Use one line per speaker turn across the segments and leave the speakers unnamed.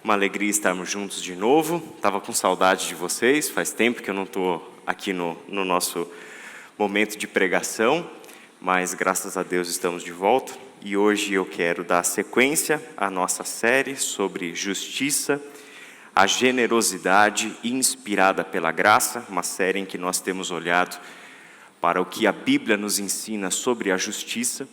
Uma alegria estarmos juntos de novo. Estava com saudade de vocês, faz tempo que eu não estou aqui no nosso momento de pregação, mas graças a Deus estamos de volta. E hoje eu quero dar sequência à nossa série sobre justiça, a generosidade inspirada pela graça, uma série em que nós temos olhado para o que a Bíblia nos ensina sobre a justiça,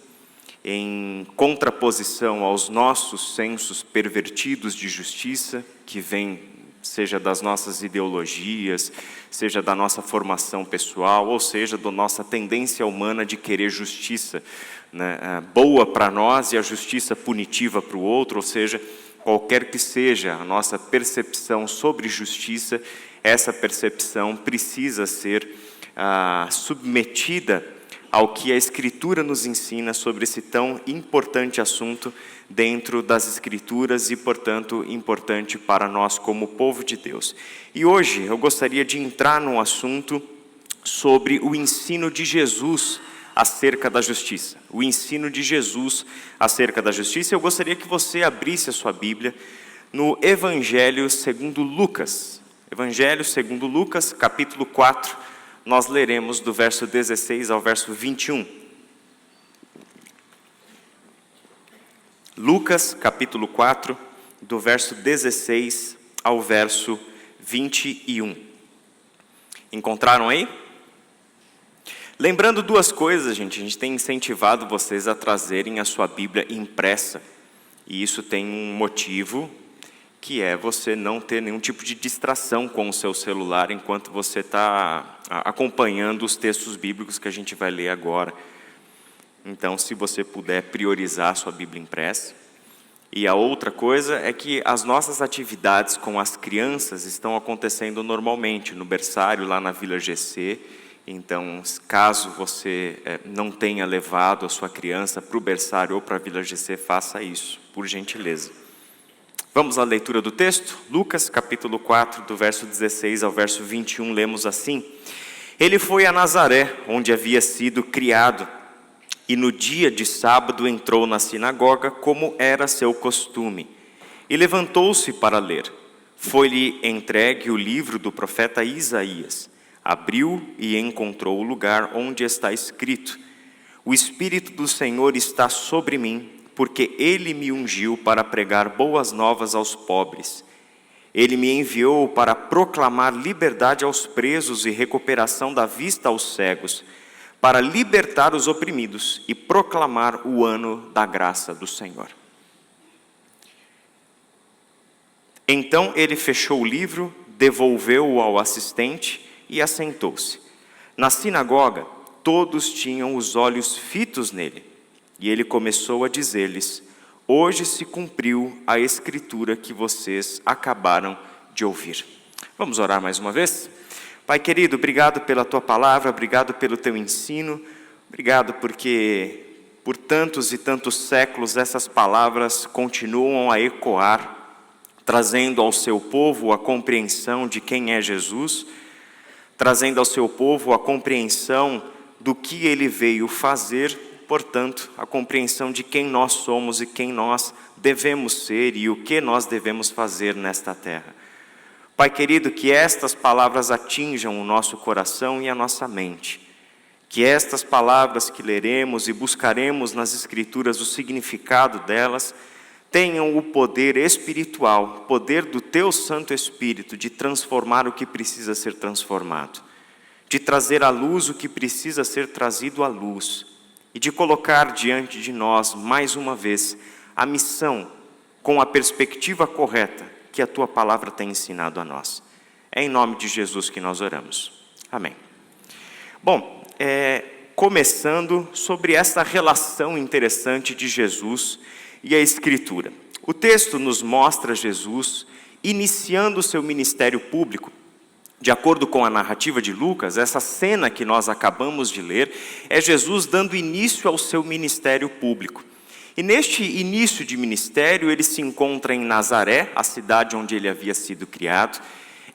em contraposição aos nossos sensos pervertidos de justiça, que vem, seja das nossas ideologias, seja da nossa formação pessoal, ou seja, da nossa tendência humana de querer justiça, né, boa para nós e a justiça punitiva para o outro, ou seja, qualquer que seja a nossa percepção sobre justiça, essa percepção precisa ser submetida ao que a Escritura nos ensina sobre esse tão importante assunto dentro das Escrituras e, portanto, importante para nós como povo de Deus. E hoje eu gostaria de entrar num assunto sobre o ensino de Jesus acerca da justiça. O ensino de Jesus acerca da justiça. Eu gostaria que você abrisse a sua Bíblia no Evangelho segundo Lucas. Evangelho segundo Lucas, capítulo 4. Nós leremos do verso 16 ao verso 21. Lucas, capítulo 4, do verso 16 ao verso 21. Encontraram aí? Lembrando duas coisas, gente. A gente tem incentivado vocês a trazerem a sua Bíblia impressa. E isso tem um motivo, que é você não ter nenhum tipo de distração com o seu celular enquanto você está acompanhando os textos bíblicos que a gente vai ler agora. Então, se você puder priorizar a sua Bíblia impressa. E a outra coisa é que as nossas atividades com as crianças estão acontecendo normalmente, no berçário, lá na Vila GC. Então, caso você não tenha levado a sua criança para o berçário ou para a Vila GC, faça isso, por gentileza. Vamos à leitura do texto? Lucas, capítulo 4, do verso 16 ao verso 21, lemos assim: Ele foi a Nazaré, onde havia sido criado, e no dia de sábado entrou na sinagoga, como era seu costume, e levantou-se para ler. Foi-lhe entregue o livro do profeta Isaías. Abriu e encontrou o lugar onde está escrito: O Espírito do Senhor está sobre mim, porque Ele me ungiu para pregar boas novas aos pobres. Ele me enviou para proclamar liberdade aos presos e recuperação da vista aos cegos, para libertar os oprimidos e proclamar o ano da graça do Senhor. Então ele fechou o livro, devolveu-o ao assistente e assentou-se. Na sinagoga, todos tinham os olhos fitos nele. E ele começou a dizer-lhes: Hoje se cumpriu a escritura que vocês acabaram de ouvir. Vamos orar mais uma vez? Pai querido, obrigado pela tua palavra, obrigado pelo teu ensino, obrigado porque por tantos e tantos séculos essas palavras continuam a ecoar, trazendo ao seu povo a compreensão de quem é Jesus, trazendo ao seu povo a compreensão do que ele veio fazer, portanto, a compreensão de quem nós somos e quem nós devemos ser e o que nós devemos fazer nesta terra. Pai querido, que estas palavras atinjam o nosso coração e a nossa mente. Que estas palavras que leremos e buscaremos nas Escrituras o significado delas, tenham o poder espiritual, o poder do Teu Santo Espírito de transformar o que precisa ser transformado, de trazer à luz o que precisa ser trazido à luz, e de colocar diante de nós, mais uma vez, a missão com a perspectiva correta que a Tua Palavra tem ensinado a nós. É em nome de Jesus que nós oramos. Amém. Bom, começando sobre essa relação interessante de Jesus e a Escritura. O texto nos mostra Jesus iniciando o seu ministério público. De acordo com a narrativa de Lucas, essa cena que nós acabamos de ler é Jesus dando início ao seu ministério público. E neste início de ministério, ele se encontra em Nazaré, a cidade onde ele havia sido criado.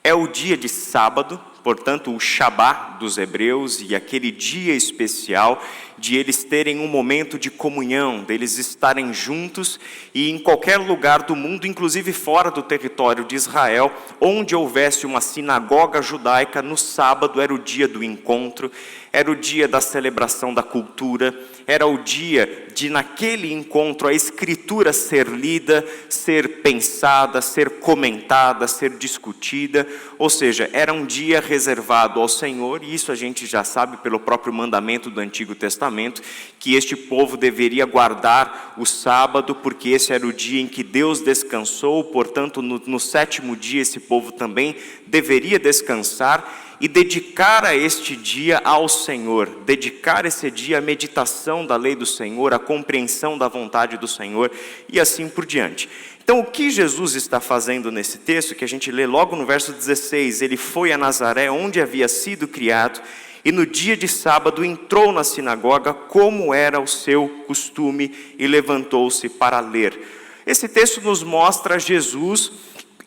É o dia de sábado, portanto o Shabá dos hebreus, e aquele dia especial de eles terem um momento de comunhão, deles estarem juntos, e em qualquer lugar do mundo, inclusive fora do território de Israel, onde houvesse uma sinagoga judaica, no sábado era o dia do encontro, era o dia da celebração da cultura, era o dia de, naquele encontro, a Escritura ser lida, ser pensada, ser comentada, ser discutida, ou seja, era um dia reservado ao Senhor, e isso a gente já sabe pelo próprio mandamento do Antigo Testamento, que este povo deveria guardar o sábado, porque esse era o dia em que Deus descansou, portanto, no sétimo dia esse povo também deveria descansar, e dedicar a este dia ao Senhor, dedicar esse dia à meditação da lei do Senhor, à compreensão da vontade do Senhor, e assim por diante. Então, o que Jesus está fazendo nesse texto, que a gente lê logo no verso 16, ele foi a Nazaré, onde havia sido criado, e no dia de sábado entrou na sinagoga, como era o seu costume, e levantou-se para ler. Esse texto nos mostra Jesus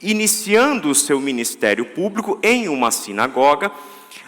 iniciando o seu ministério público em uma sinagoga,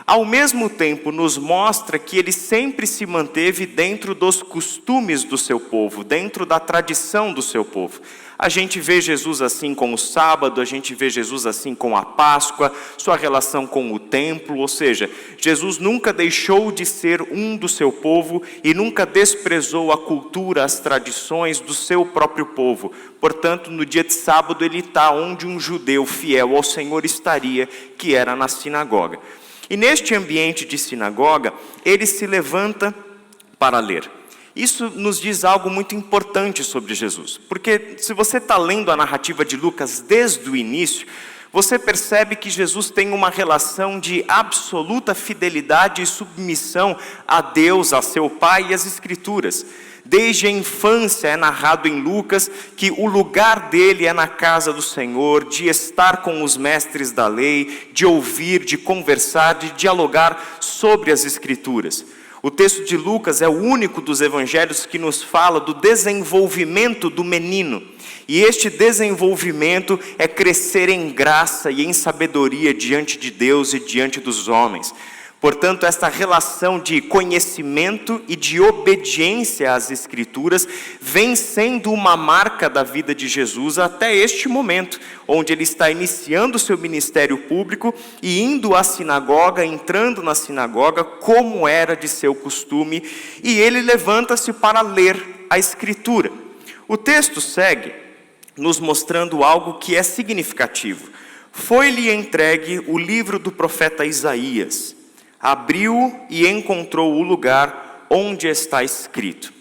ao mesmo tempo nos mostra que ele sempre se manteve dentro dos costumes do seu povo, dentro da tradição do seu povo. A gente vê Jesus assim com o sábado, a gente vê Jesus assim com a Páscoa, sua relação com o templo, ou seja, Jesus nunca deixou de ser um do seu povo e nunca desprezou a cultura, as tradições do seu próprio povo. Portanto, no dia de sábado ele está onde um judeu fiel ao Senhor estaria, que era na sinagoga. E neste ambiente de sinagoga, ele se levanta para ler. Isso nos diz algo muito importante sobre Jesus, porque se você está lendo a narrativa de Lucas desde o início, você percebe que Jesus tem uma relação de absoluta fidelidade e submissão a Deus, a seu Pai e às Escrituras. Desde a infância é narrado em Lucas que o lugar dele é na casa do Senhor, de estar com os mestres da lei, de ouvir, de conversar, de dialogar sobre as Escrituras. O texto de Lucas é o único dos evangelhos que nos fala do desenvolvimento do menino. E este desenvolvimento é crescer em graça e em sabedoria diante de Deus e diante dos homens. Portanto, esta relação de conhecimento e de obediência às Escrituras vem sendo uma marca da vida de Jesus até este momento, onde ele está iniciando o seu ministério público e indo à sinagoga, entrando na sinagoga, como era de seu costume, e ele levanta-se para ler a Escritura. O texto segue nos mostrando algo que é significativo. Foi-lhe entregue o livro do profeta Isaías. Abriu e encontrou o lugar onde está escrito.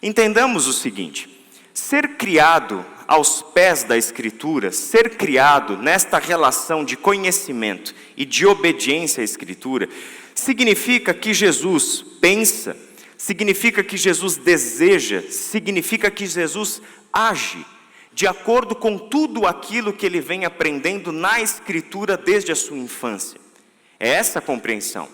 Entendamos o seguinte: ser criado aos pés da Escritura, ser criado nesta relação de conhecimento e de obediência à Escritura, significa que Jesus pensa, significa que Jesus deseja, significa que Jesus age de acordo com tudo aquilo que ele vem aprendendo na Escritura desde a sua infância. É essa a compreensão.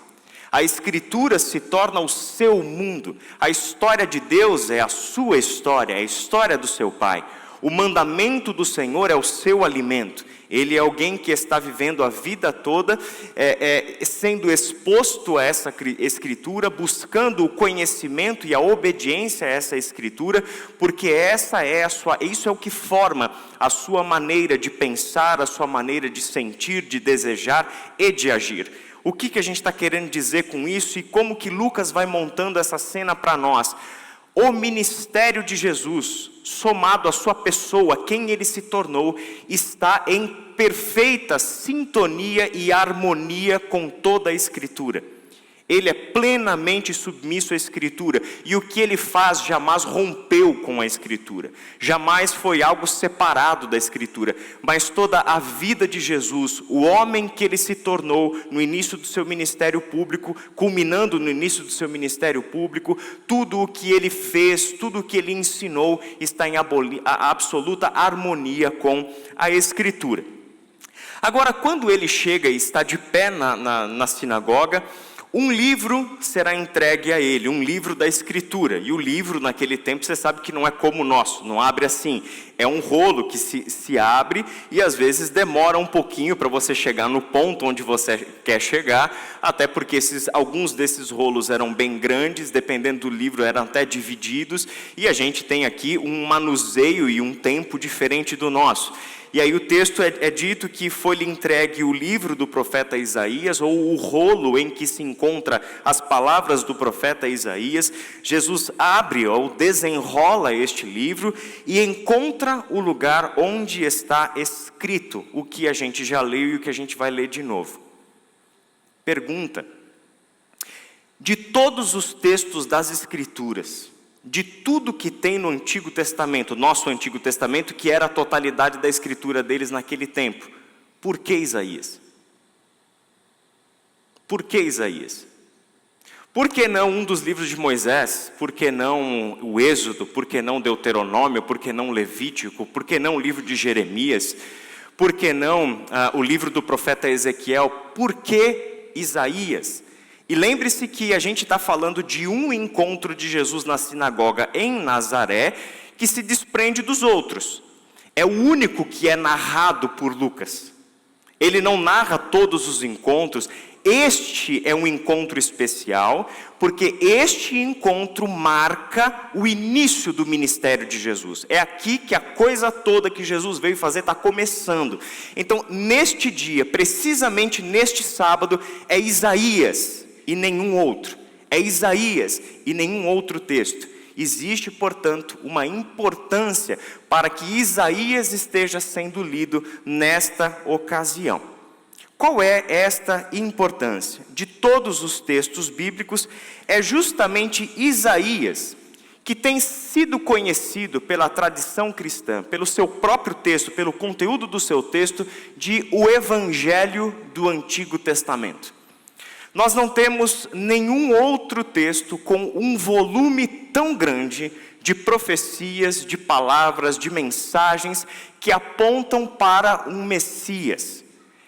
A Escritura se torna o seu mundo. A história de Deus é a sua história, é a história do seu Pai. O mandamento do Senhor é o seu alimento. Ele é alguém que está vivendo a vida toda, sendo exposto a essa Escritura, buscando o conhecimento e a obediência a essa Escritura, porque isso é o que forma a sua maneira de pensar, a sua maneira de sentir, de desejar e de agir. O que a gente está querendo dizer com isso e como que Lucas vai montando essa cena para nós? O ministério de Jesus, somado à sua pessoa, quem ele se tornou, está em perfeita sintonia e harmonia com toda a Escritura. Ele é plenamente submisso à Escritura, e o que ele faz jamais rompeu com a Escritura, jamais foi algo separado da Escritura, mas toda a vida de Jesus, o homem que ele se tornou no início do seu ministério público, culminando no início do seu ministério público, tudo o que ele fez, tudo o que ele ensinou, está em absoluta harmonia com a Escritura. Agora, quando ele chega e está de pé na sinagoga, Um livro será entregue a ele, um livro da Escritura. E o livro, naquele tempo, você sabe que não é como o nosso, não abre assim. É um rolo que se abre e às vezes demora um pouquinho para você chegar no ponto onde você quer chegar, até porque alguns desses rolos eram bem grandes, dependendo do livro eram até divididos, e a gente tem aqui um manuseio e um tempo diferente do nosso. E aí o texto é dito que foi-lhe entregue o livro do profeta Isaías, ou o rolo em que se encontra as palavras do profeta Isaías. Jesus abre ou desenrola este livro e encontra o lugar onde está escrito o que a gente já leu e o que a gente vai ler de novo. Pergunta: de todos os textos das Escrituras, de tudo que tem no Antigo Testamento, nosso Antigo Testamento, que era a totalidade da escritura deles naquele tempo, por que Isaías? Por que Isaías? Por que não um dos livros de Moisés? Por que não o Êxodo? Por que não Deuteronômio? Por que não Levítico? Por que não o livro de Jeremias? Por que não o livro do profeta Ezequiel? Por que Isaías? E lembre-se que a gente está falando de um encontro de Jesus na sinagoga em Nazaré, que se desprende dos outros. É o único que é narrado por Lucas. Ele não narra todos os encontros. Este é um encontro especial, porque este encontro marca o início do ministério de Jesus. É aqui que a coisa toda que Jesus veio fazer está começando. Então, neste dia, precisamente neste sábado, é Isaías e nenhum outro. É Isaías e nenhum outro texto. Existe, portanto, uma importância para que Isaías esteja sendo lido nesta ocasião. Qual é esta importância? De todos os textos bíblicos, é justamente Isaías que tem sido conhecido pela tradição cristã, pelo seu próprio texto, pelo conteúdo do seu texto, de o Evangelho do Antigo Testamento. Nós não temos nenhum outro texto com um volume tão grande de profecias, de palavras, de mensagens que apontam para um Messias.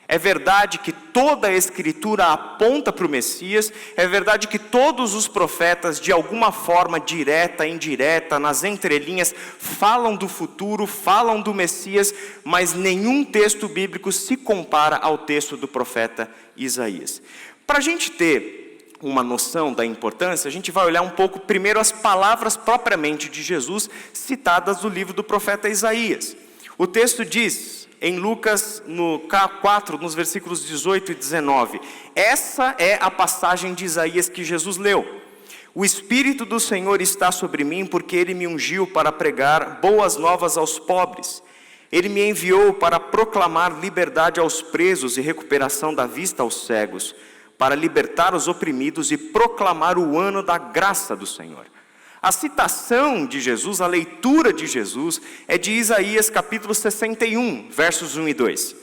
É verdade que toda a Escritura aponta para o Messias, é verdade que todos os profetas, de alguma forma direta, indireta, nas entrelinhas, falam do futuro, falam do Messias, mas nenhum texto bíblico se compara ao texto do profeta Isaías. Para a gente ter uma noção da importância, a gente vai olhar um pouco primeiro as palavras propriamente de Jesus citadas no livro do profeta Isaías. O texto diz, em Lucas, no 4, nos versículos 18 e 19, essa é a passagem de Isaías que Jesus leu. O Espírito do Senhor está sobre mim, porque Ele me ungiu para pregar boas novas aos pobres. Ele me enviou para proclamar liberdade aos presos e recuperação da vista aos cegos, para libertar os oprimidos e proclamar o ano da graça do Senhor. A citação de Jesus, a leitura de Jesus, é de Isaías capítulo 61, versos 1 e 2.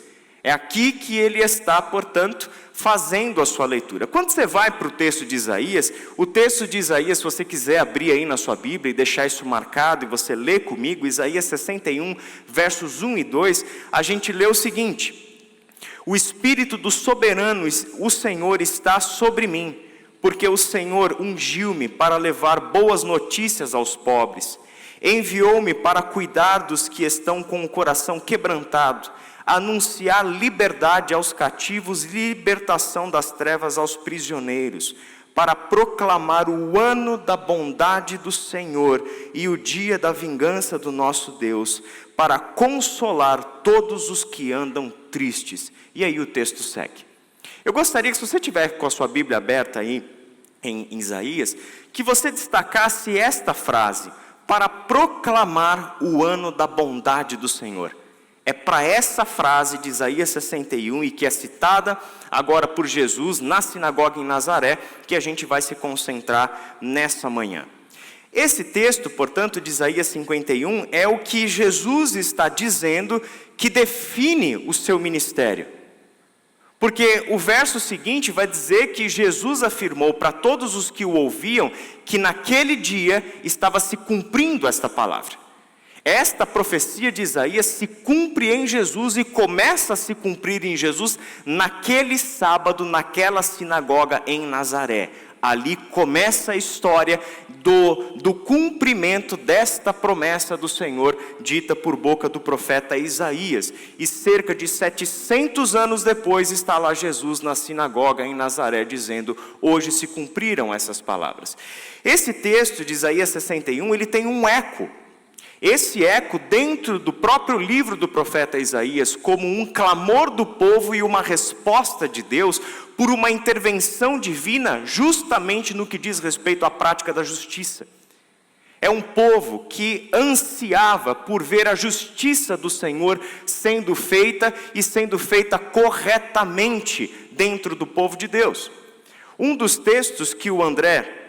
É aqui que ele está, portanto, fazendo a sua leitura. Quando você vai para o texto de Isaías, o texto de Isaías, se você quiser abrir aí na sua Bíblia e deixar isso marcado, e você lê comigo, Isaías 61, versos 1 e 2, a gente lê o seguinte: o Espírito do soberano, o Senhor, está sobre mim, porque o Senhor ungiu-me para levar boas notícias aos pobres. Enviou-me para cuidar dos que estão com o coração quebrantado, anunciar liberdade aos cativos e libertação das trevas aos prisioneiros, para proclamar o ano da bondade do Senhor e o dia da vingança do nosso Deus, para consolar todos os que andam tristes. E aí o texto segue. Eu gostaria que, se você tiver com a sua Bíblia aberta aí em Isaías, que você destacasse esta frase: para proclamar o ano da bondade do Senhor. É para essa frase de Isaías 61, e que é citada agora por Jesus na sinagoga em Nazaré, que a gente vai se concentrar nessa manhã. Esse texto, portanto, de Isaías 51, é o que Jesus está dizendo que define o seu ministério. Porque o verso seguinte vai dizer que Jesus afirmou para todos os que o ouviam que naquele dia estava se cumprindo esta palavra. Esta profecia de Isaías se cumpre em Jesus e começa a se cumprir em Jesus naquele sábado, naquela sinagoga em Nazaré. Ali começa a história do cumprimento desta promessa do Senhor, dita por boca do profeta Isaías. E cerca de 700 anos depois está lá Jesus na sinagoga em Nazaré, dizendo: hoje se cumpriram essas palavras. Esse texto de Isaías 61, ele tem um eco. Esse eco dentro do próprio livro do profeta Isaías, como um clamor do povo e uma resposta de Deus por uma intervenção divina, justamente no que diz respeito à prática da justiça. É um povo que ansiava por ver a justiça do Senhor sendo feita e sendo feita corretamente dentro do povo de Deus. Um dos textos que o André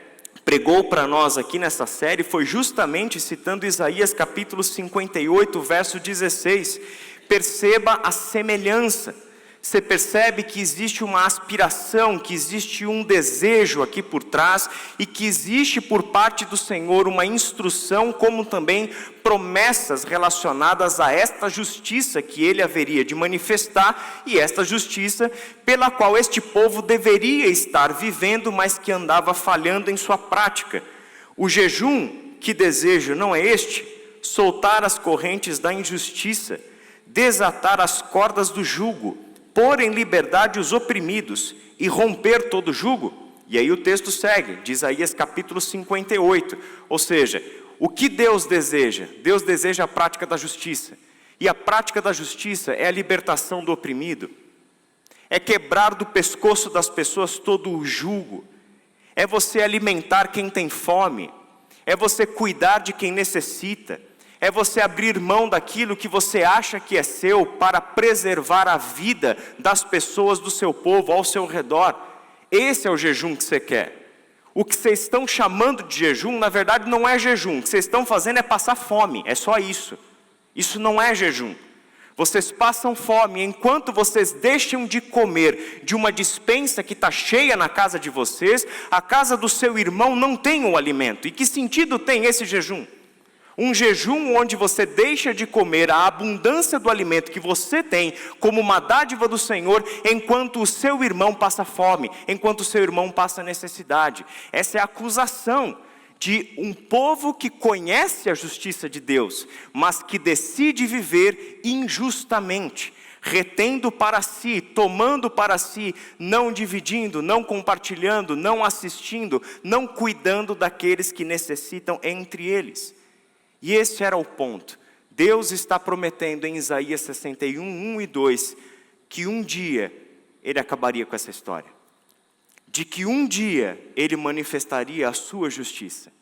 pregou para nós aqui nessa série foi justamente citando Isaías capítulo 58, verso 16. Perceba a semelhança. Você percebe que existe uma aspiração, que existe um desejo aqui por trás e que existe por parte do Senhor uma instrução, como também promessas relacionadas a esta justiça que Ele haveria de manifestar e esta justiça pela qual este povo deveria estar vivendo, mas que andava falhando em sua prática. O jejum que desejo não é este: soltar as correntes da injustiça, desatar as cordas do jugo, pôr em liberdade os oprimidos e romper todo jugo. E aí o texto segue, de Isaías capítulo 58. Ou seja, o que Deus deseja? Deus deseja a prática da justiça. E a prática da justiça é a libertação do oprimido. É quebrar do pescoço das pessoas todo o jugo. É você alimentar quem tem fome. É você cuidar de quem necessita. É você abrir mão daquilo que você acha que é seu para preservar a vida das pessoas do seu povo ao seu redor. Esse é o jejum que você quer. O que vocês estão chamando de jejum, na verdade não é jejum. O que vocês estão fazendo é passar fome, é só isso. Isso não é jejum. Vocês passam fome enquanto vocês deixam de comer de uma despensa que está cheia na casa de vocês. A casa do seu irmão não tem o alimento. E que sentido tem esse jejum? Um jejum onde você deixa de comer a abundância do alimento que você tem como uma dádiva do Senhor, enquanto o seu irmão passa fome, enquanto o seu irmão passa necessidade. Essa é a acusação de um povo que conhece a justiça de Deus, mas que decide viver injustamente, retendo para si, tomando para si, não dividindo, não compartilhando, não assistindo, não cuidando daqueles que necessitam entre eles. E esse era o ponto. Deus está prometendo em Isaías 61, 1 e 2, que um dia Ele acabaria com essa história. De que um dia Ele manifestaria a sua justiça.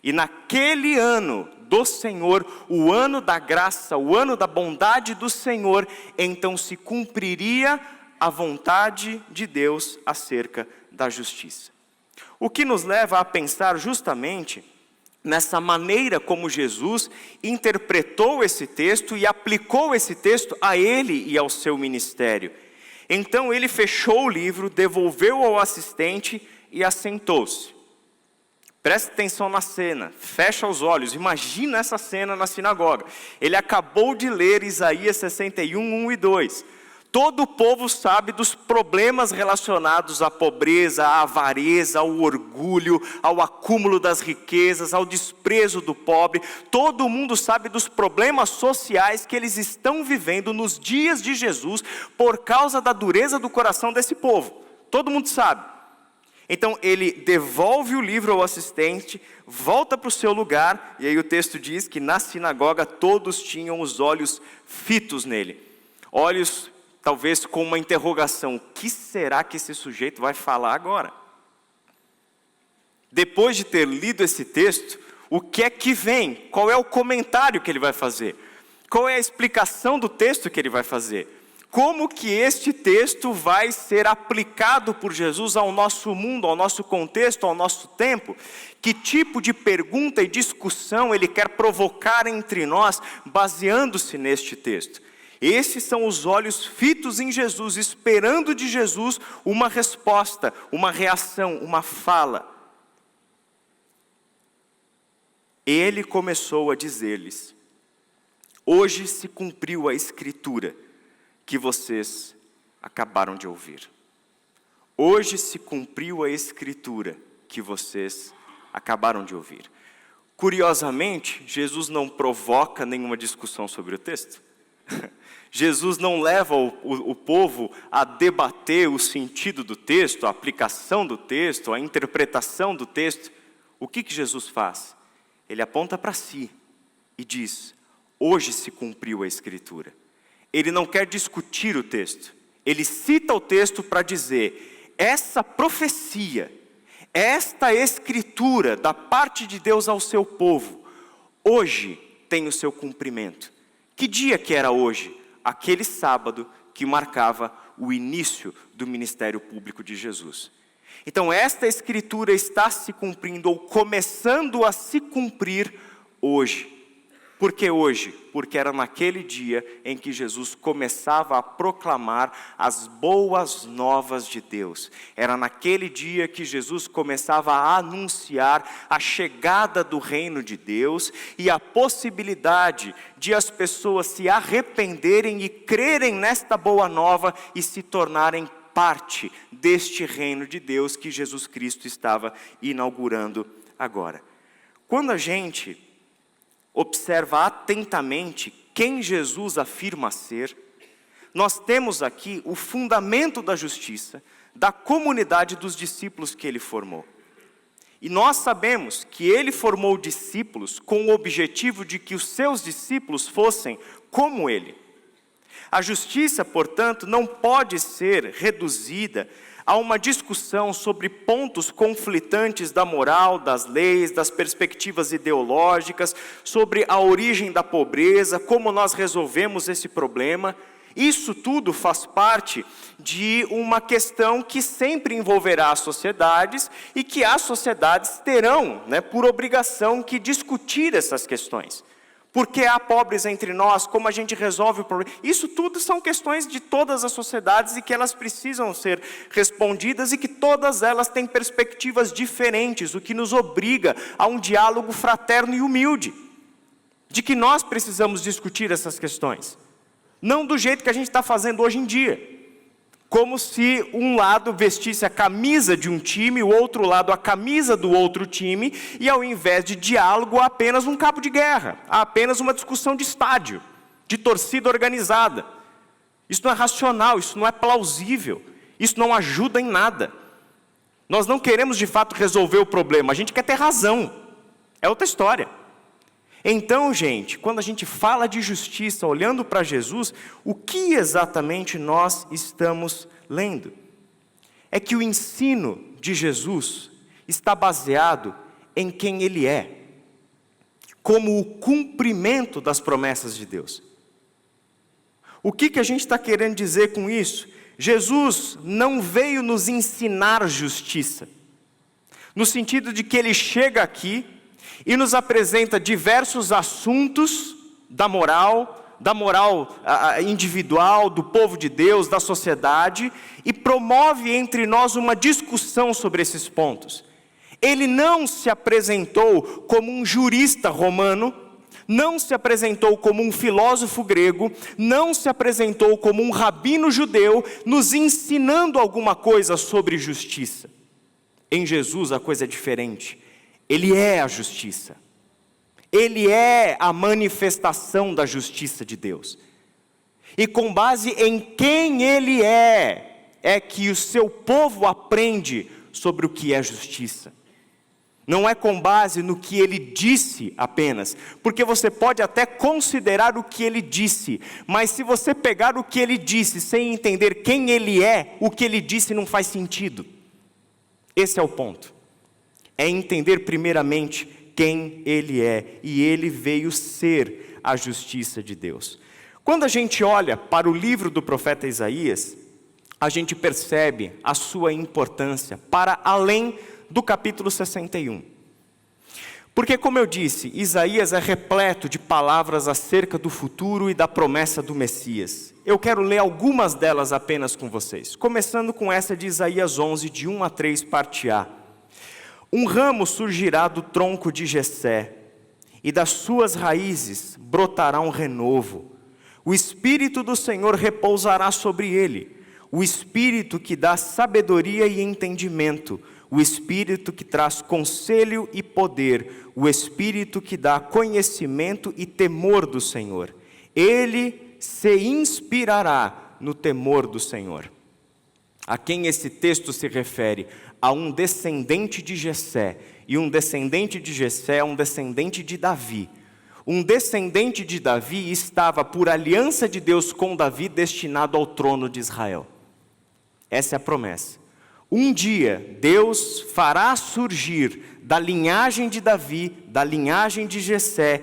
E naquele ano do Senhor, o ano da graça, o ano da bondade do Senhor, então se cumpriria a vontade de Deus acerca da justiça. O que nos leva a pensar justamente nessa maneira como Jesus interpretou esse texto e aplicou esse texto a ele e ao seu ministério. Então ele fechou o livro, devolveu ao assistente e assentou-se. Preste atenção na cena, fecha os olhos, imagina essa cena na sinagoga. Ele acabou de ler Isaías 61, 1 e 2. Todo o povo sabe dos problemas relacionados à pobreza, à avareza, ao orgulho, ao acúmulo das riquezas, ao desprezo do pobre. Todo mundo sabe dos problemas sociais que eles estão vivendo nos dias de Jesus por causa da dureza do coração desse povo. Todo mundo sabe. Então ele devolve o livro ao assistente, volta para o seu lugar, e aí o texto diz que na sinagoga todos tinham os olhos fitos nele. Olhos talvez com uma interrogação: o que será que esse sujeito vai falar agora? Depois de ter lido esse texto, o que é que vem? Qual é o comentário que ele vai fazer? Qual é a explicação do texto que ele vai fazer? Como que este texto vai ser aplicado por Jesus ao nosso mundo, ao nosso contexto, ao nosso tempo? Que tipo de pergunta e discussão ele quer provocar entre nós, baseando-se neste texto? Esses são os olhos fitos em Jesus, esperando de Jesus uma resposta, uma reação, uma fala. Ele começou a dizer-lhes: Hoje se cumpriu a escritura que vocês acabaram de ouvir. Hoje se cumpriu a escritura que vocês acabaram de ouvir. Curiosamente, Jesus não provoca nenhuma discussão sobre o texto. Jesus não leva o povo a debater o sentido do texto, a aplicação do texto, a interpretação do texto. O que Jesus faz? Ele aponta para si e diz: hoje se cumpriu a escritura. Ele não quer discutir o texto. Ele cita o texto para dizer: essa profecia, esta escritura da parte de Deus ao seu povo, hoje tem o seu cumprimento. Que dia que era hoje? Aquele sábado que marcava o início do ministério público de Jesus. Então esta escritura está se cumprindo, ou começando a se cumprir hoje. Por que hoje? Porque era naquele dia em que Jesus começava a proclamar as boas novas de Deus. Era naquele dia que Jesus começava a anunciar a chegada do reino de Deus e a possibilidade de as pessoas se arrependerem e crerem nesta boa nova e se tornarem parte deste reino de Deus que Jesus Cristo estava inaugurando agora. Quando a gente observa atentamente quem Jesus afirma ser, nós temos aqui o fundamento da justiça, da comunidade dos discípulos que ele formou. E nós sabemos que ele formou discípulos com o objetivo de que os seus discípulos fossem como ele. A justiça, portanto, não pode ser reduzida a uma discussão sobre pontos conflitantes da moral, das leis, das perspectivas ideológicas, sobre a origem da pobreza, como nós resolvemos esse problema. Isso tudo faz parte de uma questão que sempre envolverá as sociedades e que as sociedades terão, por obrigação, que discutir essas questões. Porque há pobres entre nós, como a gente resolve o problema. Isso tudo são questões de todas as sociedades e que elas precisam ser respondidas e que todas elas têm perspectivas diferentes, o que nos obriga a um diálogo fraterno e humilde. De que nós precisamos discutir essas questões. Não do jeito que a gente está fazendo hoje em dia. Como se um lado vestisse a camisa de um time, o outro lado a camisa do outro time, e ao invés de diálogo, há apenas um cabo de guerra, há apenas uma discussão de estádio, de torcida organizada. Isso não é racional, isso não é plausível, isso não ajuda em nada. Nós não queremos de fato resolver o problema, a gente quer ter razão, é outra história. Então, gente, quando a gente fala de justiça, olhando para Jesus, o que exatamente nós estamos lendo? É que o ensino de Jesus está baseado em quem Ele é, como o cumprimento das promessas de Deus. O que a gente está querendo dizer com isso? Jesus não veio nos ensinar justiça, no sentido de que Ele chega aqui e nos apresenta diversos assuntos da moral individual, do povo de Deus, da sociedade, e promove entre nós uma discussão sobre esses pontos. Ele não se apresentou como um jurista romano, não se apresentou como um filósofo grego, não se apresentou como um rabino judeu, nos ensinando alguma coisa sobre justiça. Em Jesus a coisa é diferente. Ele é a justiça. Ele é a manifestação da justiça de Deus. E com base em quem Ele é que o seu povo aprende sobre o que é justiça. Não é com base no que Ele disse apenas, porque você pode até considerar o que Ele disse, mas se você pegar o que Ele disse sem entender quem Ele é, o que Ele disse não faz sentido. Esse é o ponto. É entender primeiramente quem Ele é, e Ele veio ser a justiça de Deus. Quando a gente olha para o livro do profeta Isaías, a gente percebe a sua importância para além do capítulo 61. Porque, como eu disse, Isaías é repleto de palavras acerca do futuro e da promessa do Messias. Eu quero ler algumas delas apenas com vocês, começando com essa de Isaías 11, de 1 a 3, parte A. Um ramo surgirá do tronco de Jessé, e das suas raízes brotará um renovo. O Espírito do Senhor repousará sobre ele, o Espírito que dá sabedoria e entendimento, o Espírito que traz conselho e poder, o Espírito que dá conhecimento e temor do Senhor. Ele se inspirará no temor do Senhor. A quem esse texto se refere? A um descendente de Jessé, e um descendente de Jessé é um descendente de Davi. Um descendente de Davi estava, por aliança de Deus com Davi, destinado ao trono de Israel. Essa é a promessa. Um dia, Deus fará surgir da linhagem de Davi, da linhagem de Jessé,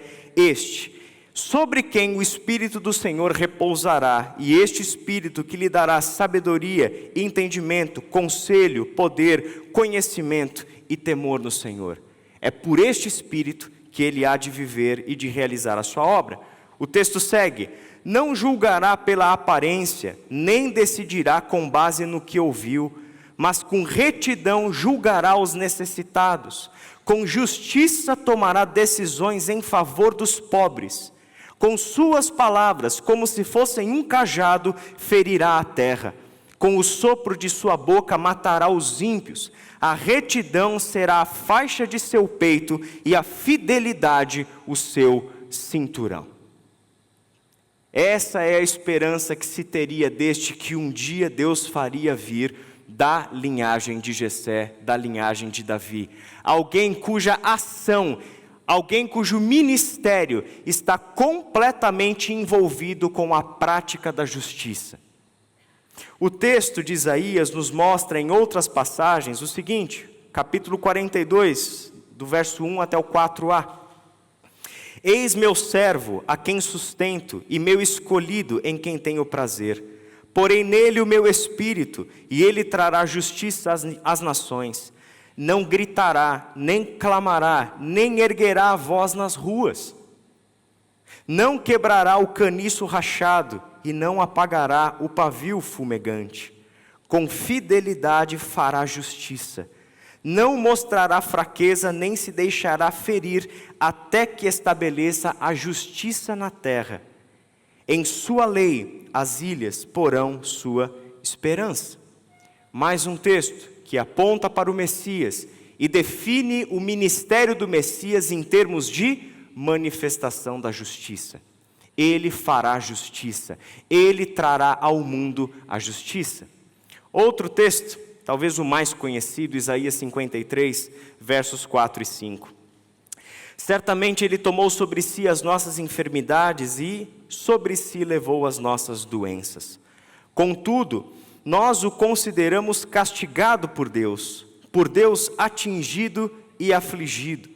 sobre quem o Espírito do Senhor repousará, e este Espírito que lhe dará sabedoria, entendimento, conselho, poder, conhecimento e temor no Senhor. É por este Espírito que ele há de viver e de realizar a sua obra. O texto segue: não julgará pela aparência, nem decidirá com base no que ouviu, mas com retidão julgará os necessitados, com justiça tomará decisões em favor dos pobres, com suas palavras, como se fossem um cajado, ferirá a terra, com o sopro de sua boca matará os ímpios, a retidão será a faixa de seu peito e a fidelidade o seu cinturão. Essa é a esperança que se teria deste que um dia Deus faria vir da linhagem de Jessé, da linhagem de Davi. Alguém cuja ação, alguém cujo ministério está completamente envolvido com a prática da justiça. O texto de Isaías nos mostra em outras passagens o seguinte, capítulo 42, do verso 1 até o 4a. Eis meu servo, a quem sustento, e meu escolhido, em quem tenho prazer. Porém nele o meu espírito, e ele trará justiça às nações. Não gritará, nem clamará, nem erguerá a voz nas ruas. Não quebrará o caniço rachado, e não apagará o pavio fumegante. Com fidelidade fará justiça. Não mostrará fraqueza, nem se deixará ferir, até que estabeleça a justiça na terra. Em sua lei, as ilhas porão sua esperança. Mais um texto que aponta para o Messias e define o ministério do Messias em termos de manifestação da justiça. Ele fará justiça, ele trará ao mundo a justiça. Outro texto, talvez o mais conhecido, Isaías 53, versos 4 e 5. Certamente ele tomou sobre si as nossas enfermidades e sobre si levou as nossas doenças. Contudo, nós o consideramos castigado por Deus atingido e afligido.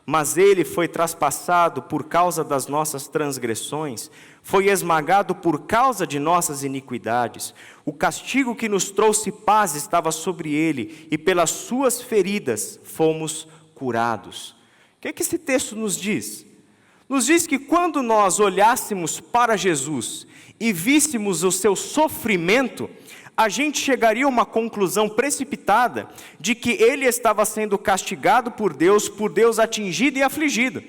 Mas ele foi traspassado por causa das nossas transgressões, foi esmagado por causa de nossas iniquidades. O castigo que nos trouxe paz estava sobre ele, e pelas suas feridas fomos curados. O que é que esse texto nos diz? Nos diz que quando nós olhássemos para Jesus e víssemos o seu sofrimento, a gente chegaria a uma conclusão precipitada de que ele estava sendo castigado por Deus atingido e afligido.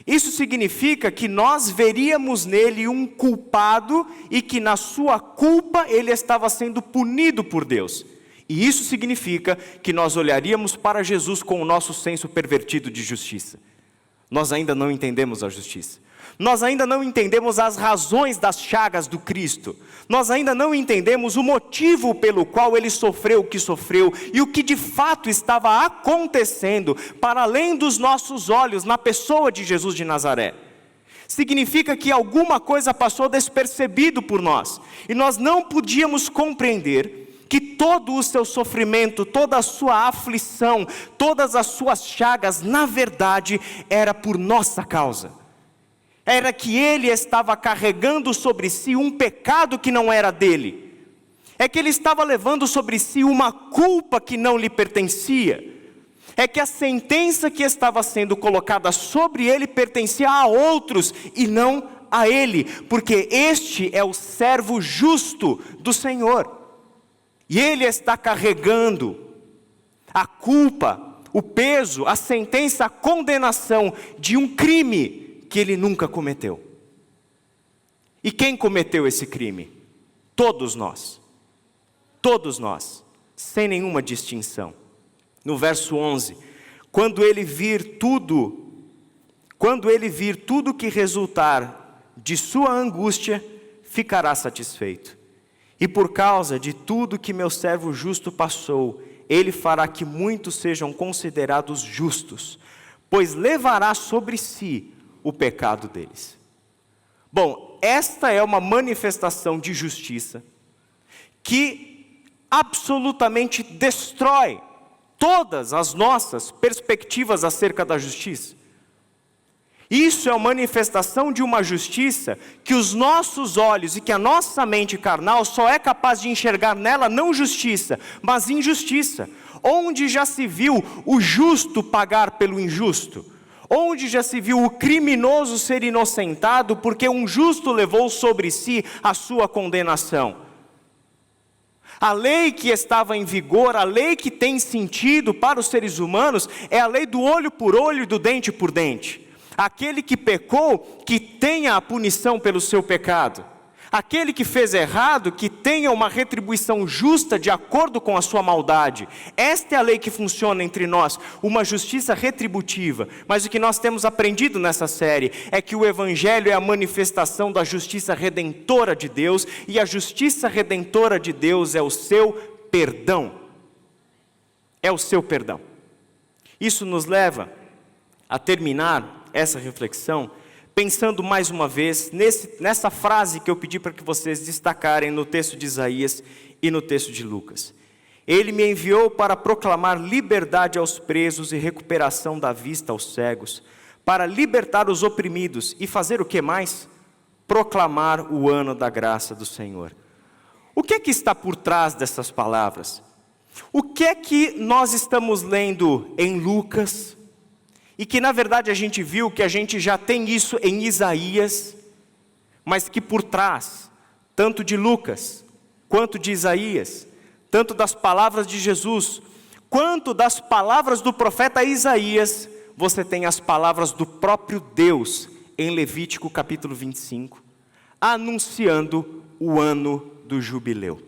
Isso significa que nós veríamos nele um culpado e que na sua culpa ele estava sendo punido por Deus. E isso significa que nós olharíamos para Jesus com o nosso senso pervertido de justiça. Nós ainda não entendemos a justiça. Nós ainda não entendemos as razões das chagas do Cristo. Nós ainda não entendemos o motivo pelo qual ele sofreu o que sofreu e o que de fato estava acontecendo para além dos nossos olhos na pessoa de Jesus de Nazaré. Significa que alguma coisa passou despercebido por nós e nós não podíamos compreender que todo o seu sofrimento, toda a sua aflição, todas as suas chagas, na verdade, era por nossa causa. Era que ele estava carregando sobre si um pecado que não era dele. É que ele estava levando sobre si uma culpa que não lhe pertencia. É que a sentença que estava sendo colocada sobre ele pertencia a outros e não a ele, porque este é o servo justo do Senhor. E ele está carregando a culpa, o peso, a sentença, a condenação de um crime que ele nunca cometeu. E quem cometeu esse crime? Todos nós. Todos nós, sem nenhuma distinção. No verso 11, quando ele vir tudo que resultar de sua angústia, ficará satisfeito. E por causa de tudo que meu servo justo passou, ele fará que muitos sejam considerados justos, pois levará sobre si o pecado deles. Bom, esta é uma manifestação de justiça que absolutamente destrói todas as nossas perspectivas acerca da justiça. Isso é uma manifestação de uma justiça que os nossos olhos e que a nossa mente carnal só é capaz de enxergar nela não justiça, mas injustiça. Onde já se viu o justo pagar pelo injusto? Onde já se viu o criminoso ser inocentado porque um justo levou sobre si a sua condenação? A lei que estava em vigor, a lei que tem sentido para os seres humanos, é a lei do olho por olho e do dente por dente. Aquele que pecou, que tenha a punição pelo seu pecado. Aquele que fez errado, que tenha uma retribuição justa de acordo com a sua maldade. Esta é a lei que funciona entre nós, uma justiça retributiva. Mas o que nós temos aprendido nessa série é que o Evangelho é a manifestação da justiça redentora de Deus, e a justiça redentora de Deus é o seu perdão. É o seu perdão. Isso nos leva a terminar essa reflexão, pensando mais uma vez nessa frase que eu pedi para que vocês destacarem no texto de Isaías e no texto de Lucas. Ele me enviou para proclamar liberdade aos presos e recuperação da vista aos cegos, para libertar os oprimidos e fazer o que mais? Proclamar o ano da graça do Senhor. O que é que está por trás dessas palavras? O que é que nós estamos lendo em Lucas? E que na verdade a gente viu que a gente já tem isso em Isaías, mas que por trás, tanto de Lucas, quanto de Isaías, tanto das palavras de Jesus, quanto das palavras do profeta Isaías, você tem as palavras do próprio Deus, em Levítico capítulo 25, anunciando o ano do jubileu.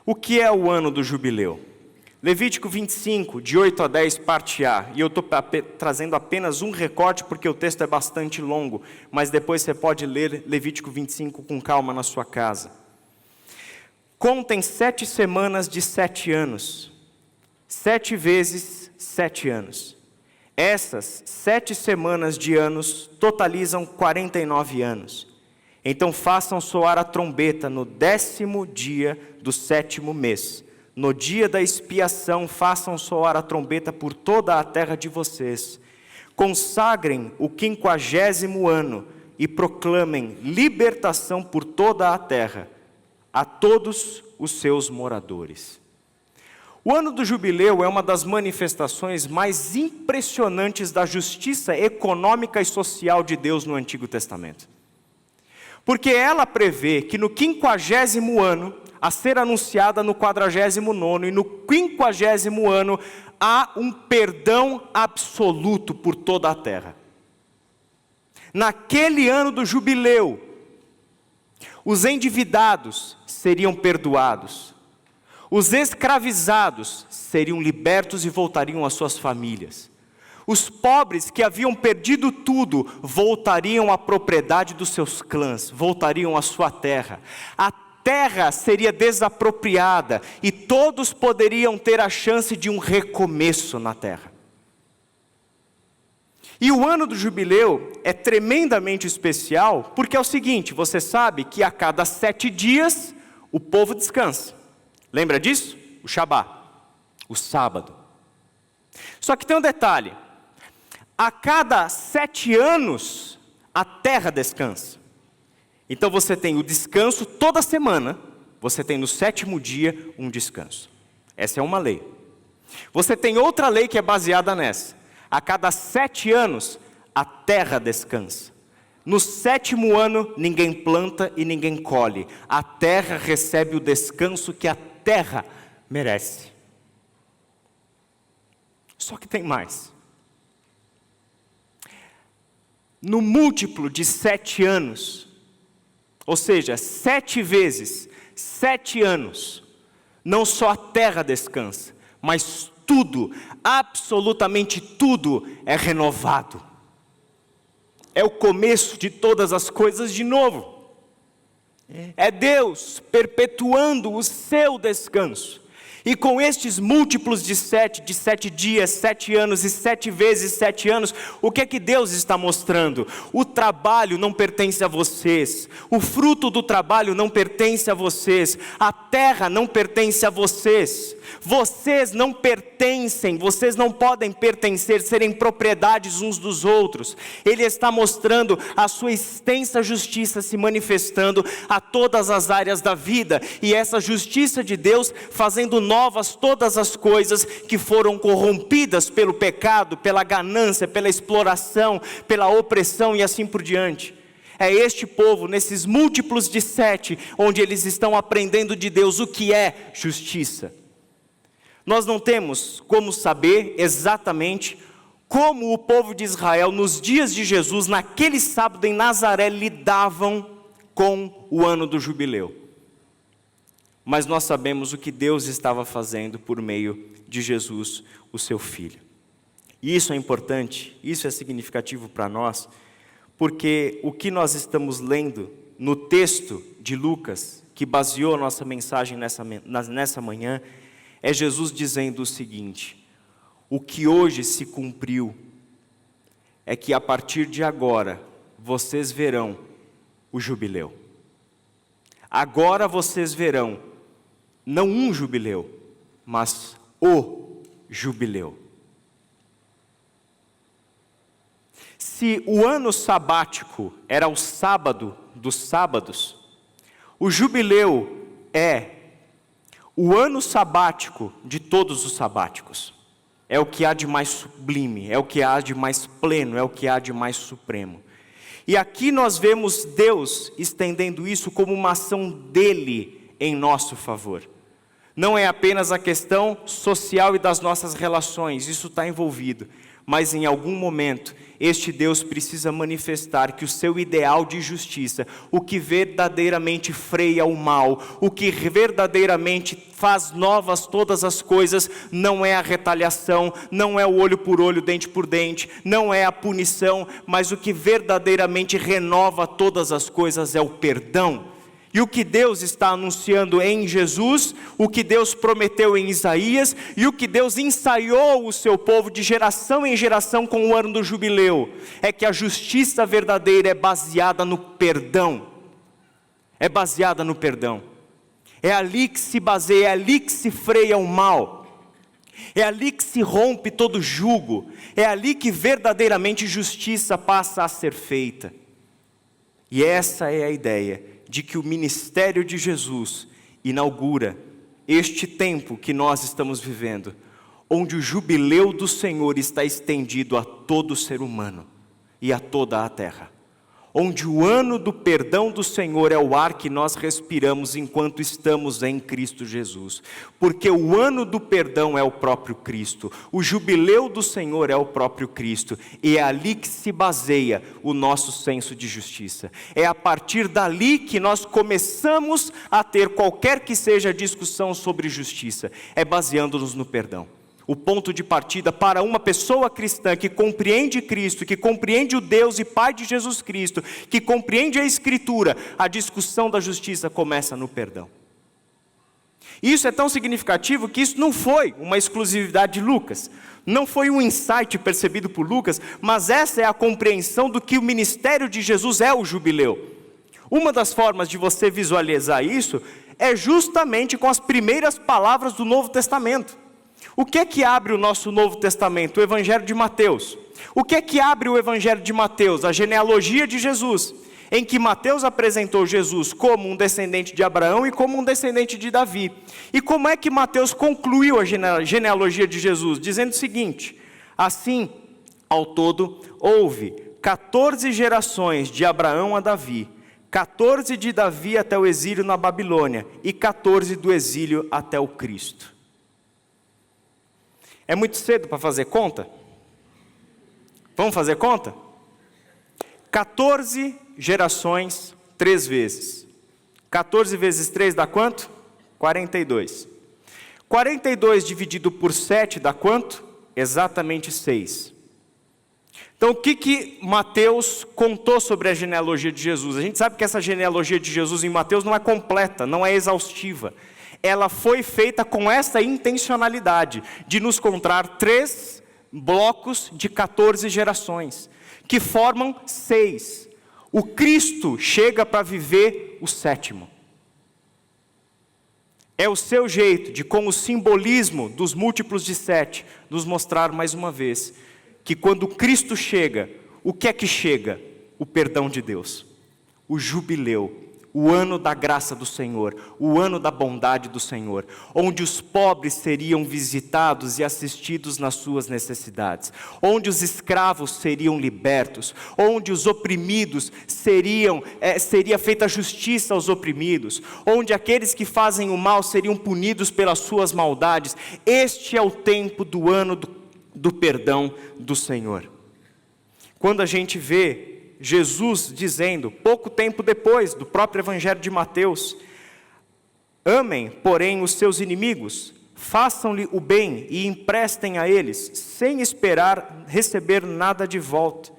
O que é o ano do jubileu? Levítico 25, de 8 a 10, parte A, e eu estou trazendo apenas um recorte porque o texto é bastante longo, mas depois você pode ler Levítico 25 com calma na sua casa. Contem 7 semanas de 7 anos, 7 vezes 7 anos. Essas 7 semanas de anos totalizam 49 anos. Então façam soar a trombeta no 10º dia do 7º mês. No dia da expiação, façam soar a trombeta por toda a terra de vocês. Consagrem o 50º ano e proclamem libertação por toda a terra, a todos os seus moradores. O ano do jubileu é uma das manifestações mais impressionantes da justiça econômica e social de Deus no Antigo Testamento. Porque ela prevê que no 50º ano, a ser anunciada no 49º e no 50º ano, há um perdão absoluto por toda a terra. Naquele ano do jubileu, os endividados seriam perdoados, os escravizados seriam libertos e voltariam às suas famílias. Os pobres que haviam perdido tudo, voltariam à propriedade dos seus clãs, voltariam à sua terra. A terra seria desapropriada e todos poderiam ter a chance de um recomeço na terra. E o ano do jubileu é tremendamente especial, porque é o seguinte, você sabe que a cada 7 dias o povo descansa. Lembra disso? O Shabá, o sábado. Só que tem um detalhe, a cada 7 anos a terra descansa. Então você tem o descanso toda semana, você tem no 7º dia um descanso. Essa é uma lei. Você tem outra lei que é baseada nessa. A cada 7 anos, a terra descansa. No 7º ano, ninguém planta e ninguém colhe. A terra recebe o descanso que a terra merece.
Só que tem mais. No múltiplo de 7 anos, ou seja, 7 vezes, 7 anos, não só a terra descansa, mas tudo, absolutamente tudo é renovado. É o começo de todas as coisas de novo. É Deus perpetuando o seu descanso. E com estes múltiplos de 7 dias, 7 anos e 7 vezes 7 anos, o que é que Deus está mostrando? O trabalho não pertence a vocês, o fruto do trabalho não pertence a vocês, a terra não pertence a vocês, vocês não pertencem, vocês não podem pertencer, serem propriedades uns dos outros. Ele está mostrando a sua extensa justiça se manifestando a todas as áreas da vida, e essa justiça de Deus fazendo novas todas as coisas que foram corrompidas pelo pecado, pela ganância, pela exploração, pela opressão e assim por diante. É este povo, nesses múltiplos de 7, onde eles estão aprendendo de Deus o que é justiça. Nós não temos como saber exatamente como o povo de Israel, nos dias de Jesus, naquele sábado em Nazaré, lidavam com o ano do jubileu. Mas nós sabemos o que Deus estava fazendo por meio de Jesus, o seu Filho. E isso é importante, isso é significativo para nós, porque o que nós estamos lendo no texto de Lucas, que baseou a nossa mensagem nessa manhã, é Jesus dizendo o seguinte: o que hoje se cumpriu é que a partir de agora vocês verão o jubileu. Agora vocês verão não um jubileu, mas o jubileu. Se o ano sabático era o sábado dos sábados, o jubileu é o ano sabático de todos os sabáticos. É o que há de mais sublime, é o que há de mais pleno, é o que há de mais supremo. E aqui nós vemos Deus estendendo isso como uma ação dele em nosso favor. Não é apenas a questão social e das nossas relações, isso está envolvido. Mas em algum momento, este Deus precisa manifestar que o seu ideal de justiça, o que verdadeiramente freia o mal, o que verdadeiramente faz novas todas as coisas, não é a retaliação, não é o olho por olho, dente por dente, não é a punição, mas o que verdadeiramente renova todas as coisas é o perdão. E o que Deus está anunciando em Jesus, o que Deus prometeu em Isaías, e o que Deus ensaiou o seu povo de geração em geração com o ano do jubileu, é que a justiça verdadeira é baseada no perdão. É baseada no perdão. É ali que se baseia, é ali que se freia o mal. É ali que se rompe todo jugo. É ali que verdadeiramente justiça passa a ser feita. E essa é a ideia de que o ministério de Jesus inaugura este tempo que nós estamos vivendo, onde o jubileu do Senhor está estendido a todo ser humano e a toda a terra. Onde o ano do perdão do Senhor é o ar que nós respiramos enquanto estamos em Cristo Jesus. Porque o ano do perdão é o próprio Cristo. O jubileu do Senhor é o próprio Cristo. E é ali que se baseia o nosso senso de justiça. É a partir dali que nós começamos a ter qualquer que seja a discussão sobre justiça. É baseando-nos no perdão. O ponto de partida para uma pessoa cristã que compreende Cristo, que compreende o Deus e Pai de Jesus Cristo, que compreende a Escritura, a discussão da justiça começa no perdão. Isso é tão significativo que isso não foi uma exclusividade de Lucas, não foi um insight percebido por Lucas, mas essa é a compreensão do que o ministério de Jesus é o jubileu. Uma das formas de você visualizar isso é justamente com as primeiras palavras do Novo Testamento. O que é que abre o nosso Novo Testamento? O Evangelho de Mateus. O que é que abre o Evangelho de Mateus? A genealogia de Jesus, em que Mateus apresentou Jesus como um descendente de Abraão e como um descendente de Davi. E como é que Mateus concluiu a genealogia de Jesus? Dizendo o seguinte: assim, ao todo, houve 14 gerações de Abraão a Davi, 14 de Davi até o exílio na Babilônia e 14 do exílio até o Cristo. É muito cedo para fazer conta? Vamos fazer conta? 14 gerações, 3 vezes. 14 vezes 3 dá quanto? 42. 42 dividido por 7 dá quanto? Exatamente 6. Então, o que Mateus contou sobre a genealogia de Jesus? A gente sabe que essa genealogia de Jesus em Mateus não é completa, não é exaustiva. Ela foi feita com essa intencionalidade, de nos contar 3 blocos de 14 gerações, que formam 6. O Cristo chega para viver o 7º. É o seu jeito de, com o simbolismo dos múltiplos de 7, nos mostrar mais uma vez que quando Cristo chega, o que é que chega? O perdão de Deus, o jubileu, o ano da graça do Senhor, o ano da bondade do Senhor, onde os pobres seriam visitados e assistidos nas suas necessidades, onde os escravos seriam libertos, onde os oprimidos seria feita justiça aos oprimidos, onde aqueles que fazem o mal seriam punidos pelas suas maldades. Este é o tempo do ano do perdão do Senhor. Quando a gente vê Jesus dizendo, pouco tempo depois do próprio Evangelho de Mateus, amem, porém, os seus inimigos, façam-lhe o bem e emprestem a eles, sem esperar receber nada de volta.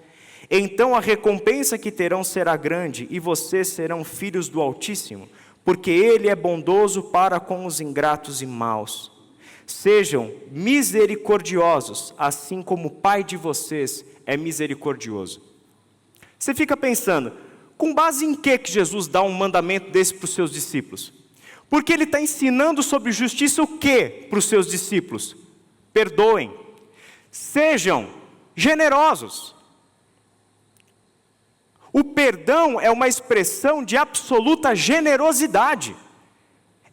Então a recompensa que terão será grande, e vocês serão filhos do Altíssimo, porque Ele é bondoso para com os ingratos e maus. Sejam misericordiosos, assim como o Pai de vocês é misericordioso. Você fica pensando, com base em que Jesus dá um mandamento desse para os seus discípulos? Porque Ele está ensinando sobre justiça o que para os seus discípulos? Perdoem, sejam generosos. O perdão é uma expressão de absoluta generosidade.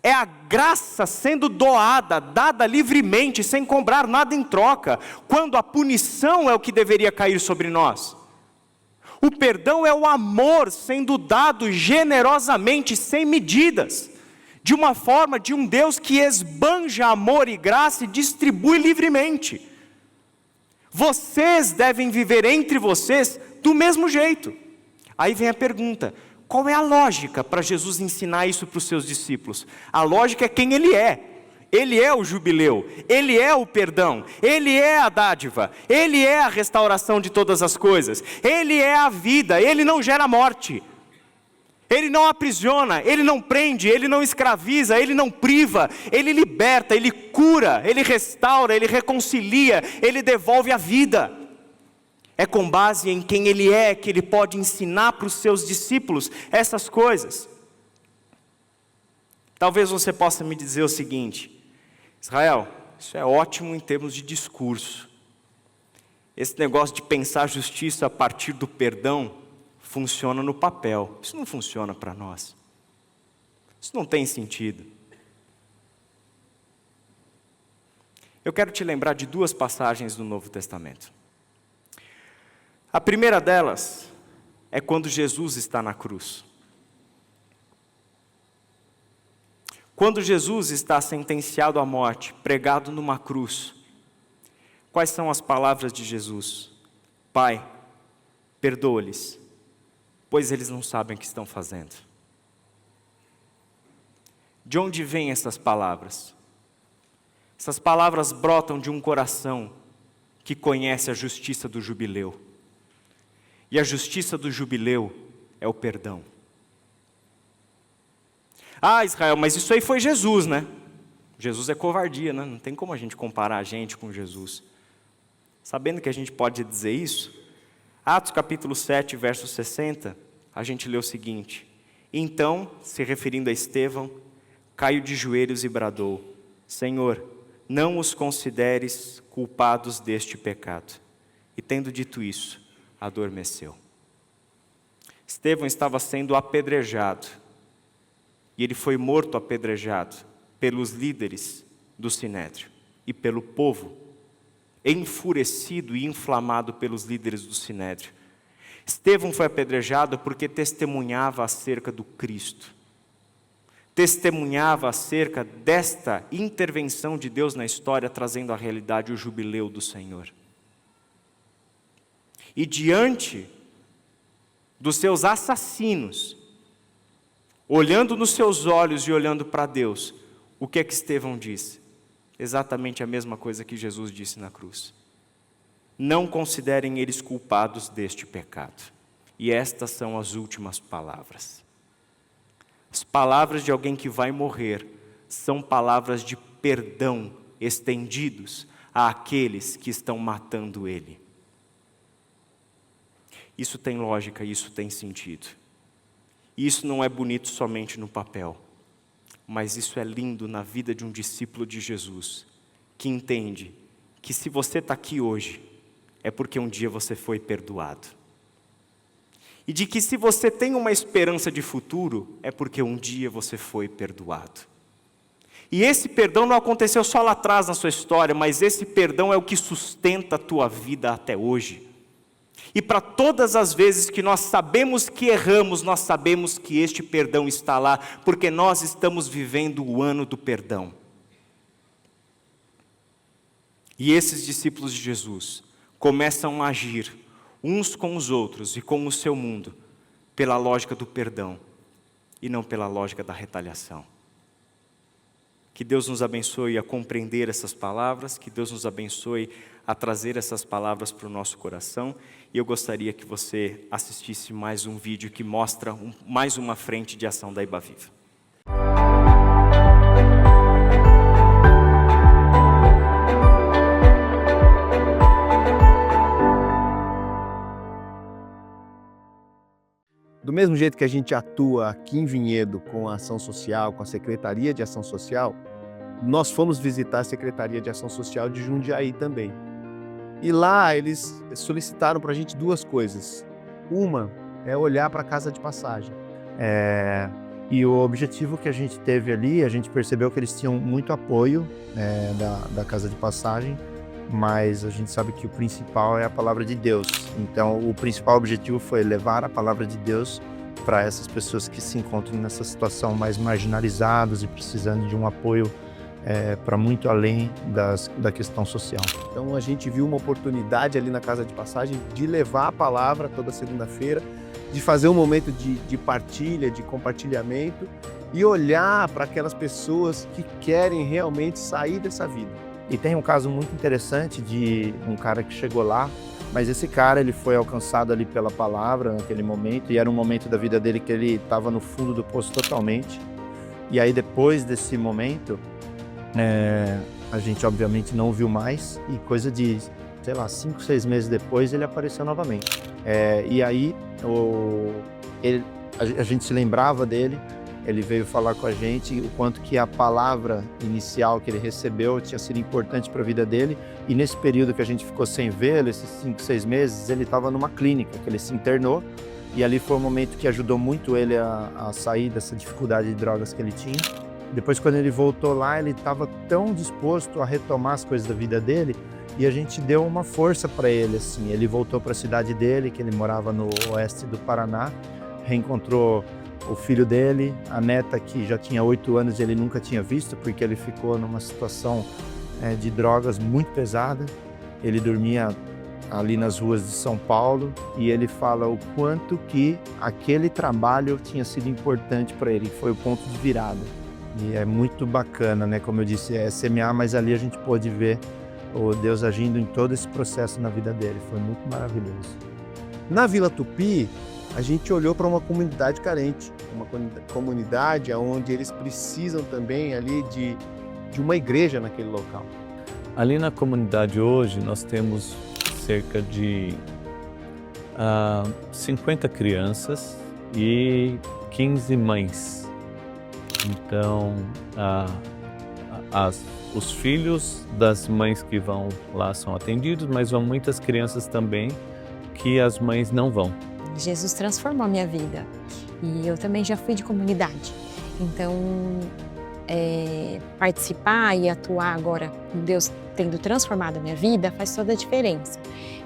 É a graça sendo doada, dada livremente, sem cobrar nada em troca, quando a punição é o que deveria cair sobre nós. O perdão é o amor sendo dado generosamente, sem medidas, de uma forma de um Deus que esbanja amor e graça e distribui livremente. Vocês devem viver entre vocês do mesmo jeito. Aí vem a pergunta, qual é a lógica para Jesus ensinar isso para os seus discípulos? A lógica é quem Ele é. Ele é o jubileu, Ele é o perdão, Ele é a dádiva, Ele é a restauração de todas as coisas, Ele é a vida, Ele não gera morte, Ele não aprisiona, Ele não prende, Ele não escraviza, Ele não priva, Ele liberta, Ele cura, Ele restaura, Ele reconcilia, Ele devolve a vida. É com base em quem Ele é que Ele pode ensinar para os seus discípulos essas coisas. Talvez você possa me dizer o seguinte, Israel, isso é ótimo em termos de discurso. Esse negócio de pensar justiça a partir do perdão funciona no papel. Isso não funciona para nós. Isso não tem sentido. Eu quero te lembrar de 2 passagens do Novo Testamento. A primeira delas é quando Jesus está na cruz. Quando Jesus está sentenciado à morte, pregado numa cruz, quais são as palavras de Jesus? Pai, perdoa-lhes, pois eles não sabem o que estão fazendo. De onde vêm essas palavras? Essas palavras brotam de um coração que conhece a justiça do jubileu. E a justiça do jubileu é o perdão. Ah, Israel, mas isso aí foi Jesus, né? Jesus é covardia, né? Não tem como a gente comparar a gente com Jesus. Sabendo que a gente pode dizer isso, Atos capítulo 7, verso 60, a gente lê o seguinte: então, se referindo a Estevão, caiu de joelhos e bradou: Senhor, não os consideres culpados deste pecado. E tendo dito isso, adormeceu. Estevão estava sendo apedrejado. E ele foi morto apedrejado pelos líderes do Sinédrio e pelo povo, enfurecido e inflamado pelos líderes do Sinédrio. Estevão foi apedrejado porque testemunhava acerca do Cristo. testemunhava acerca desta intervenção de Deus na história, trazendo à realidade o jubileu do Senhor. E diante dos seus assassinos, olhando nos seus olhos e olhando para Deus, o que é que Estevão disse? Exatamente a mesma coisa que Jesus disse na cruz. Não considerem eles culpados deste pecado. E estas são as últimas palavras. As palavras de alguém que vai morrer são palavras de perdão estendidos àqueles que estão matando ele. Isso tem lógica, isso tem sentido. Isso não é bonito somente no papel, mas isso é lindo na vida de um discípulo de Jesus, que entende que se você está aqui hoje, é porque um dia você foi perdoado. E de que se você tem uma esperança de futuro, é porque um dia você foi perdoado. E esse perdão não aconteceu só lá atrás na sua história, mas esse perdão é o que sustenta a tua vida até hoje. E para todas as vezes que nós sabemos que erramos, nós sabemos que este perdão está lá, porque nós estamos vivendo o ano do perdão. E esses discípulos de Jesus começam a agir uns com os outros e com o seu mundo pela lógica do perdão e não pela lógica da retaliação. Que Deus nos abençoe a compreender essas palavras, que Deus nos abençoe a trazer essas palavras para o nosso coração. E eu gostaria que você assistisse mais um vídeo que mostra mais uma frente de ação da Iba Viva.
Do mesmo jeito que a gente atua aqui em Vinhedo com a ação social, com a Secretaria de Ação Social, nós fomos visitar a Secretaria de Ação Social de Jundiaí também. E lá eles solicitaram para a gente duas coisas. Uma é olhar para a casa de passagem. E o objetivo que a gente teve ali, a gente percebeu que eles tinham muito apoio da casa de passagem, mas a gente sabe que o principal é a palavra de Deus. Então, o principal objetivo foi levar a palavra de Deus para essas pessoas que se encontram nessa situação mais marginalizadas e precisando de um apoio para muito além da questão social. Então, a gente viu uma oportunidade ali na casa de passagem de levar a palavra toda segunda-feira, de fazer um momento de partilha, de compartilhamento e olhar para aquelas pessoas que querem realmente sair dessa vida. E tem um caso muito interessante de um cara que chegou lá, mas esse cara ele foi alcançado ali pela palavra naquele momento, e era um momento da vida dele que ele estava no fundo do poço totalmente. E aí depois desse momento, a gente obviamente não viu mais, e coisa de, 5, 6 meses depois ele apareceu novamente. E aí a gente se lembrava dele. Ele veio falar com a gente o quanto que a palavra inicial que ele recebeu tinha sido importante para a vida dele. E nesse período que a gente ficou sem vê-lo, esses 5, 6 meses, ele estava numa clínica, que ele se internou. E ali foi um momento que ajudou muito ele a sair dessa dificuldade de drogas que ele tinha. Depois, quando ele voltou lá, ele estava tão disposto a retomar as coisas da vida dele. E a gente deu uma força para ele, assim. Ele voltou para a cidade dele, que ele morava no oeste do Paraná, reencontrou o filho dele, a neta que já tinha 8 anos e ele nunca tinha visto, porque ele ficou numa situação de drogas muito pesada. Ele dormia ali nas ruas de São Paulo e ele fala o quanto que aquele trabalho tinha sido importante para ele, foi o ponto de virada. E é muito bacana, né? Como eu disse, é semear, mas ali a gente pôde ver o Deus agindo em todo esse processo na vida dele, foi muito maravilhoso. Na Vila Tupi, a gente olhou para uma comunidade carente, uma comunidade onde eles precisam também ali de uma igreja naquele local.
Ali na comunidade hoje nós temos cerca de 50 crianças e 15 mães. Então, os filhos das mães que vão lá são atendidos, mas vão muitas crianças também que as mães não vão.
Jesus transformou a minha vida e eu também já fui de comunidade. Então, participar e atuar agora com Deus tendo transformado a minha vida faz toda a diferença.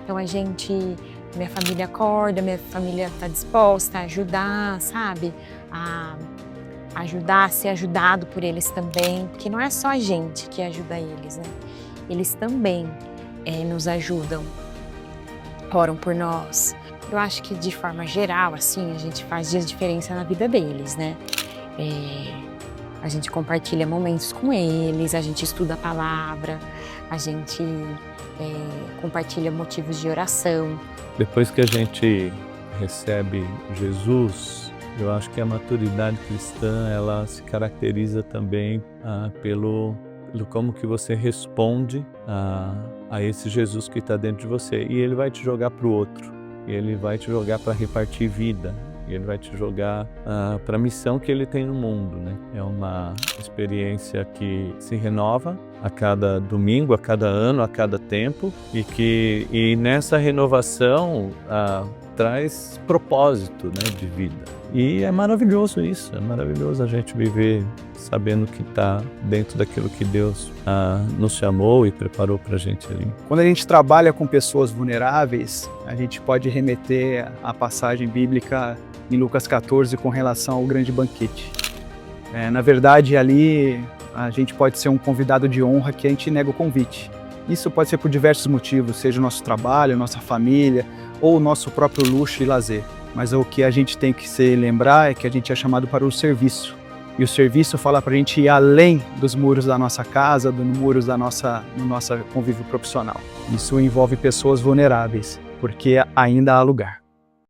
Então, minha família acorda, minha família está disposta a ajudar, sabe? A ajudar a ser ajudado por eles também, porque não é só a gente que ajuda eles, né? Eles também nos ajudam, oram por nós. Eu acho que de forma geral, assim, a gente faz diferença na vida deles, né? A gente compartilha momentos com eles, a gente estuda a palavra, a gente compartilha motivos de oração.
Depois que a gente recebe Jesus, eu acho que a maturidade cristã, ela se caracteriza também pelo como que você responde a esse Jesus que está dentro de você. E ele vai te jogar para o outro, ele vai te jogar para repartir vida, ele vai te jogar para a missão que ele tem no mundo, né? É uma experiência que se renova a cada domingo, a cada ano, a cada tempo, e nessa renovação traz propósito, né, de vida. E é maravilhoso isso, é maravilhoso a gente viver sabendo que está dentro daquilo que Deus nos chamou e preparou para a gente ali.
Quando a gente trabalha com pessoas vulneráveis, a gente pode remeter à passagem bíblica em Lucas 14 com relação ao grande banquete. Na verdade, ali a gente pode ser um convidado de honra que a gente nega o convite. Isso pode ser por diversos motivos, seja o nosso trabalho, nossa família ou o nosso próprio luxo e lazer. Mas o que a gente tem que se lembrar é que a gente é chamado para o serviço. E o serviço fala para a gente ir além dos muros da nossa casa, dos muros do nosso convívio profissional. Isso envolve pessoas vulneráveis, porque ainda há lugar.